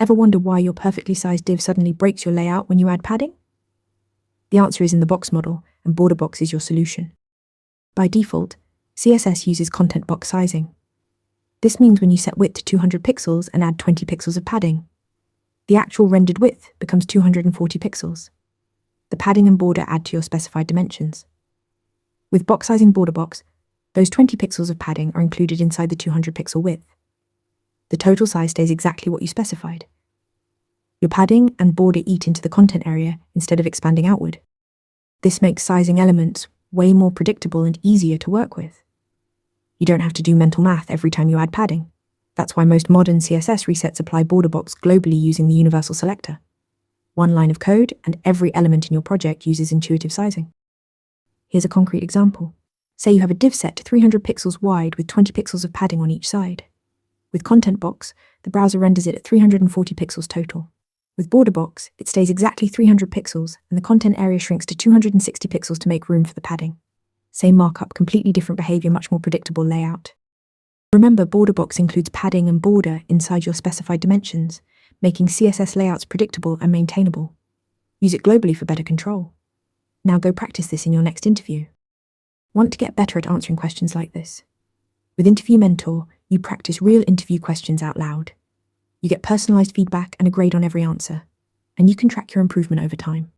Ever wonder why your perfectly sized div suddenly breaks your layout when you add padding? The answer is in the box model, and border box is your solution. By default, CSS uses content box sizing. This means when you set width to 200 pixels and add 20 pixels of padding, the actual rendered width becomes 240 pixels. The padding and border add to your specified dimensions. With box sizing border box, those 20 pixels of padding are included inside the 200 pixel width. The total size stays exactly what you specified. Your padding and border eat into the content area instead of expanding outward. This makes sizing elements way more predictable and easier to work with. You don't have to do mental math every time you add padding. That's why most modern CSS resets apply border box globally using the universal selector. One line of code, and every element in your project uses intuitive sizing. Here's a concrete example. Say you have a div set 300 pixels wide with 20 pixels of padding on each side. With Content Box, the browser renders it at 340 pixels total. With Border Box, it stays exactly 300 pixels, and the content area shrinks to 260 pixels to make room for the padding. Same markup, completely different behavior, much more predictable layout. Remember, Border Box includes padding and border inside your specified dimensions, making CSS layouts predictable and maintainable. Use it globally for better control. Now go practice this in your next interview. Want to get better at answering questions like this? With Interview Mentor, you practice real interview questions out loud. You get personalized feedback and a grade on every answer, and you can track your improvement over time.